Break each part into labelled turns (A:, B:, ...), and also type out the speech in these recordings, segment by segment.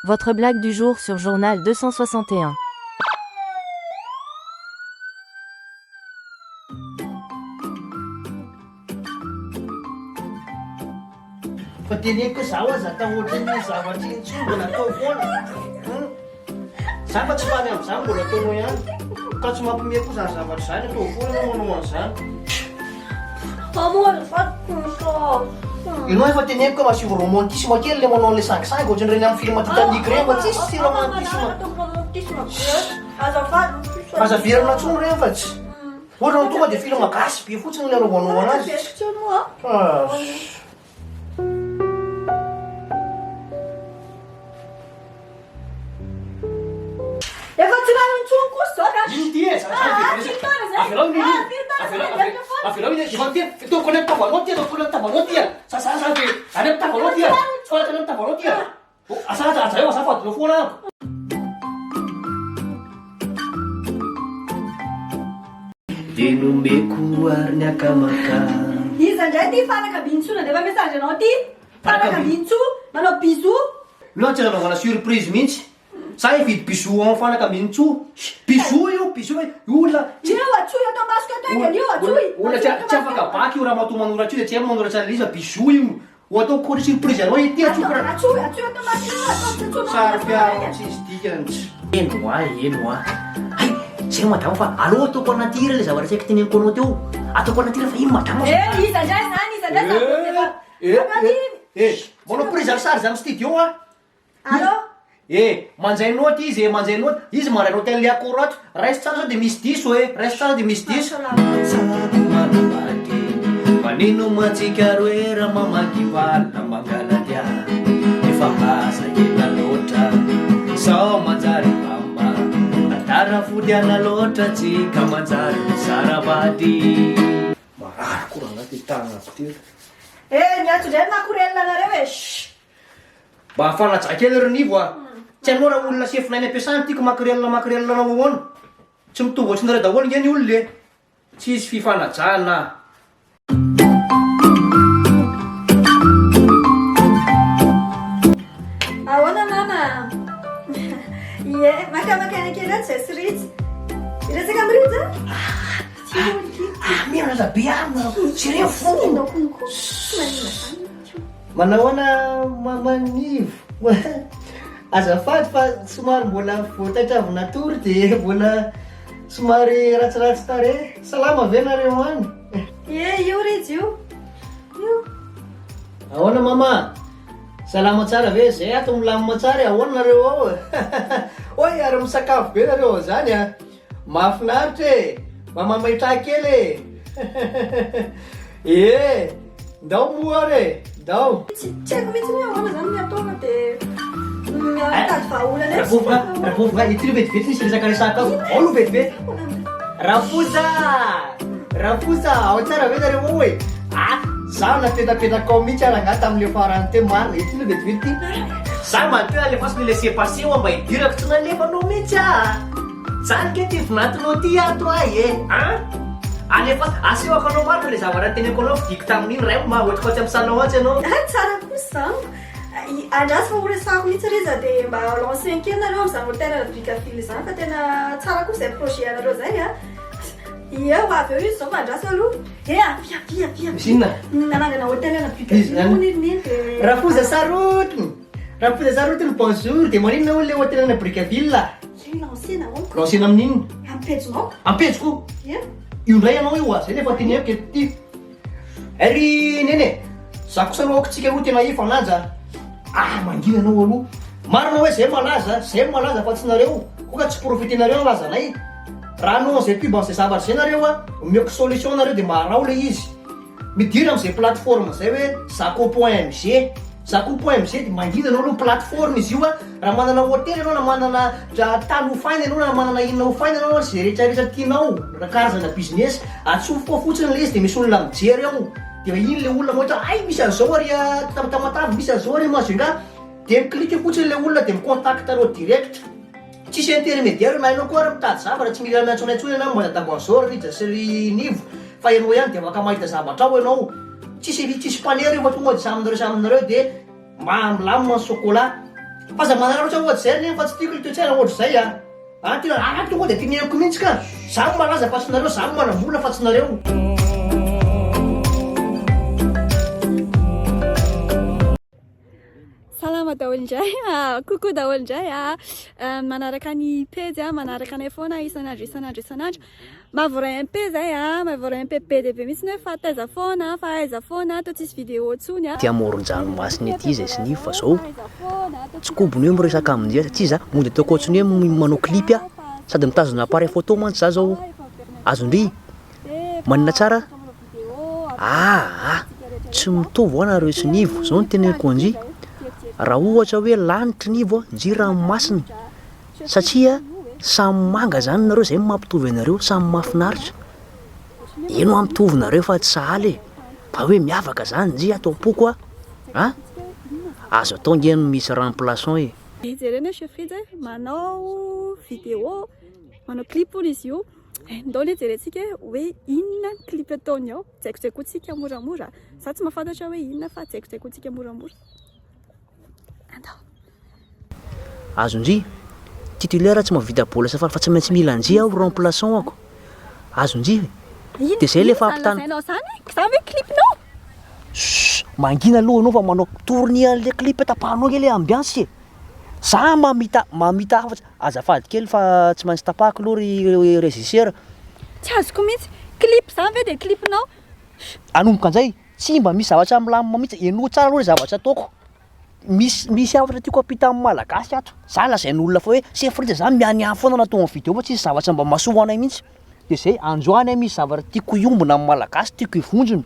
A: Votre blague du jour sur Journal 261.
B: Fateneko zaho aza atao ohatran'ny zavatra iny tsy mbola atao foana. Zaho fa tsy faly amin'izany mbola ataonao ihany. Ka tsy mampiomehy koa zany zavatra izany atao foana ianao manao an'izany.
C: Amore, fatto
B: Ianao efa teneniko ka masivo romantisme kely le manao an'ilay sangisangy ohatran'ireny amin'ny film Titanic ireny fa tsisy romantisme. Azaverina intsony ireny fa tsy. Ohatrany tonga dia film gasy be fotsiny ilay anaovanao anazy.
C: Efa tsy raha intsony kosa zao ka.
B: Ino ty e? Avelao iny avelao iny efa ty toko any amin'ny tavanao ty toko any amin'ny tavanao ty a sasasa ty any amin'ny tavanao ty a tsy fanatra any amin'ny tavanao ty a asasa aza eo azafadinao foana ako. Dia nomeko ary ny akamaka.
C: Iza indray ty fanaka bintsoa nandefa message anao ty. Fanaka bintsoa manao bisou.
B: Loha tsy nanaovana surprise mihitsy. Sa hividy bisou amin'ny fanaka mihitsy. Bisou io, bisou olona
C: Io atsoy atao masoko atao engany io atsoy.
B: olona tsy afaka baky io raha mato manoratry io dia tsy haiko manoratry an'ilay izy bisou io. Ho atao kory surprise anao ity atsoky raha.
C: Atsoy atao masoko atao
B: Sary fiara tsy izy dikany. Eno ay zay madamo fa alô ataoko anaty hira le zavatra tsy haiko teneniko anao teo. Ataoko anaty hira fa ino madamo.
C: Iza indray
B: Manao prise sary zany studio a.
C: Allô?
B: Manjay note izy manjay note izy maraina hotel le akorato reste tsara sao dia misy diso reste tsara dia misy diso. Sady manamaky manino matsika roera mamaky valina mangaladia efa asa ela loatra sao manjary mama natara fodiana loatra tsika manjary saravady. Marary koa anaty tagna ty.
C: Miantso indray makorelina anareo e.
B: Mba hafanaja kely ry nivo a. Tsy hanao raha olona sefina any ampiasana tiako makrelina anao ahoana. Tsy mitovy ohatrinareo daholo ngeny olona e. Tsisy fifanajana.
C: Ahoana mama? Makamakana kely ato zay sy ritsy. Iresaka amin'iritsy
B: Mena zabe amina. Sireo fo.
C: konko.
B: Manao ana mamanivo. Azafady fa somary mbola voatatra tory dia mbola somary ratsiratsy tare. Salama ve nareo any?
C: Io ritsy io.
B: Ahoana mama? Salama tsara ve? Zay ato milamina tsara ahoana nareo ao? Oi ary misakafo be nareo zany a. Mahafinaritra e. Mamamaitra kely e. Ndao moa re. Ndao.
C: Tsy haiko mihitsy ny ahoana zany ny ataona dia mitady vahaolana
B: Rapovoka ity no vetivety nisy resaka resaka ao. Ao no vetivety. Raposa ao tsara ve nareo ao e? Zaho napetrapetraka ao mihitsy aranga tamin'ile farany teo marina. Ity no vetivety ity. Zaho manontena alefa ny laisser passer mba hidirako tsy nalefanao mihitsy zany ke ty vinatinao ty ato e. Alefa asehoko anao marina le zavatra teneko anao vidiko tamin'iny ray mahoetriko atsy amin'ny salon atsy ianao.
C: Tsara kosa zany. Andrasy fa horesako mihitsy reza dia mba lancen kely nareo amin'izany hôtel Bricaville zany fa tena tsara kosa izay projet anareo zay a. Eo avy eo izy zao fa andrasy aloha. Via.
B: Misy
C: nanangana hôtel ana Bricaville monininy dia
B: Raposa sarotiny bonjour dia maninona ho le hôtel ana Bricaville.
C: lancena ao.
B: Lansena amin'inona?
C: Ampejinao.
B: Ampejiko?
C: Ia.
B: Io ndray ianao io zay nefa teneko ety. Ery nene, za kosa aloha tsika aloha tena efa lanja. Mangina anao aloha. Marina hoe zay malaza fa tsy nareo. Koa tsy profitenareo ny lazanay. Raha anao zay pub zay zavatra zay nareo omeko solution nareo dia marao le izy. Midira amin'izay plateforme zay hoe Zaco.mg. Zaco.mg dia mangina anao aloha plateforme izy io raha manana hôtely anao na manana tany hofaina anao na manana inona hofaina anao zay rehetrarehetra tianao raha karazana business atsofoka fotsiny le izy dia misy olona mijery ao dia iny le olona mohatra misy an'izao ary tamatavy misy an'izao ary mahazoinga dia miklika fotsiny le olona dia micontact anao direct. Tsisy intermédiaire na ianao koa ary mitady zavatra tsy mila miantsonantsony ianao mba dabanzao rija sy ry nivo fa ianao ihany dia afaka mahita zavatra ao ianao. Tsisy panery fa tonga dia saminareo dia milamina chocolat Fa za manana loatra ohatry zay nefa fa tsy tiako toe-tsaina ohatry zay a. Tena tonga dia tinenako mihitsy ka. Zaho malaza fa tsy nareo, zaho manam-bola fa tsy nareo.
C: Salama daholo indray, coucou daholo indray manaraka ny page manaraka ny foana isan'andro. Mavoray MP zay mavoray MP be dia be mihitsy hoe fa taiza foana atao tsisy vidéo tsony
D: Tia amoron-dranomasina ety zay sy fa zao tsy kobony hoe miresaka amin'izay satria za mody ataoko ohatrany hoe manao clip sady mitazona appareil photo mantsy za zao azondry manina tsara tsy mitovy anareo sy nivo zao ny teneniko anji raha ohatra hoe lanitry nivo nji ranomasina satria samy manga zany nareo zay mampitovy anareo samy mahafinaritra ino mampitovy nareo fa tsy sahaly fa hoe miavaka zany nji atao poko azo atao ngeno misy remplaçant
C: jerena chef Fridge manao vidéo manao clip hono izy io ndao le jerentsika hoe inona ny clip ataony ao jaikojaikotsika moramora za tsy mahafantatra hoe inona fa jaikojaikotsika moramora
D: azonji titulaire tsy mahavita bola safara fa tsy maintsy mila anji aho remplaçant ako azonji dia zay le fampitana
C: za ve clipnao
D: mangina aloha anao fa manao tournie an'le clip tapahanao le ambiance za mamita afatsy azafady kely fa tsy maintsy tapahako aloha ry régisseur
C: tsy azoko mihitsy clip za ve dia clipnao
D: anomboka an'izay tsy mba misy zavatra milamina mihitsy eno tsara aloha zavatra ataoko misy avatra tiako apita amin'ny malagasy ato za lazain'olona fa hoe chef Fridge za miany any foana natao amin'ny vidéo fa tsisy zavatra mba mahasoa anay mihitsy dia zay androany misy zavatra tiako iombona amin'ny malagasy tiako ivonjona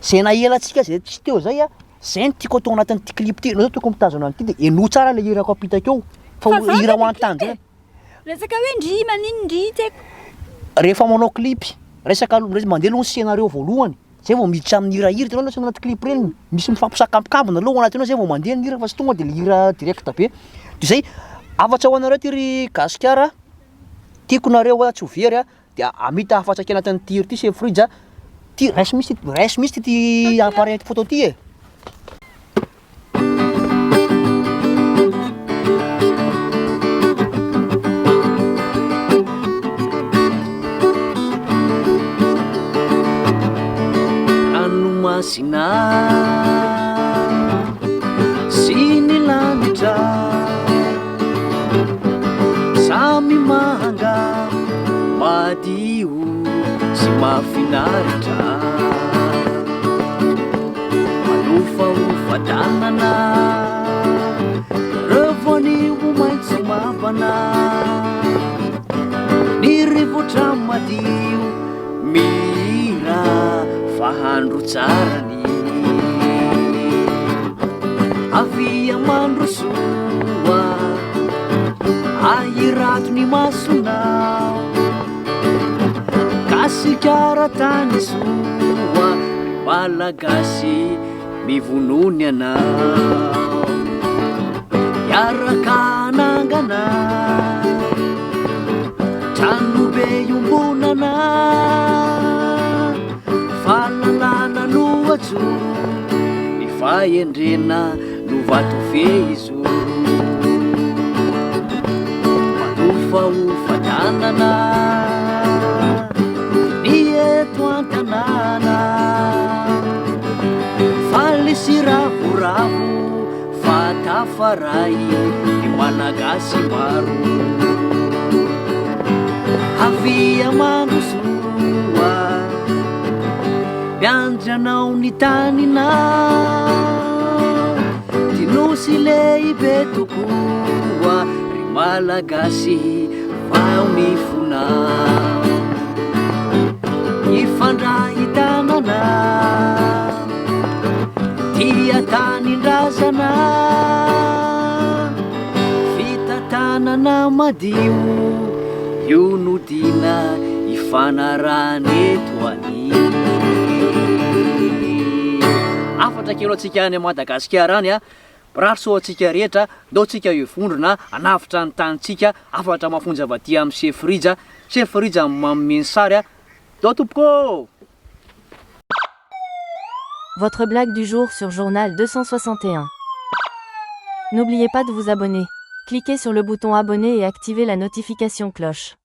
D: zay nahelantsika zay tsy teo zay zay ny tiako atao anatin'ity clip ty zao tiako mitazona an'ity dia eno tsara le hirako apitako eo fa hira ho an-tany zay
C: resaka hoe ndry manino ndry tiako
D: rehefa manao clip resaka mandeha aloha ny scenareo voalohany zay vao miditra amin'ny hira tenao loatra anaty clip reny misy mifampisakamokambona aloha anatinao zay vao mandeha ny hira fa sy tonga dia le hira direct be dia zay afatra ho anareo ty ry gasikara tiako nareo tsy ho very dia amita afatra kely anatin'ity hira ty chef Fridge ty raisy misy ty appareil photo ty Ranomasina sy ny lanitra samy manga madio sy mahafinaritra manofaofa tanana revonio maitso mavana ny rivotra madio mihira fahandro tsarany avy amandro soa ahirato ny masonao kasikara tany soa malagasy mivonony anao iaraka nangana trano be iombonana fahalalana no ajoro ny fahendrena no vatofehizo manofaofa tanana ny eto an-tanàna faly sy ravoravo fatafaray ny malagasy maro avy amandro soa miandranao ny taninao tinosy lehibe tokoa ry malagasy vao ny fonao ifandray tanana tia tanindrazana fitatanana madio io no dina ifanarany eto any afatra kelo atsika any Madagasikara any rahatso atsika rehetra ndao tsika ivondrona anavitra ny tanitsika afatra mafonja avaty amin'ny chef Fridge manome sary dao tompoko.
A: Votre blague du jour sur Journal 261. N'oubliez pas de vous abonner. Cliquez sur le bouton abonner et activez la notification cloche.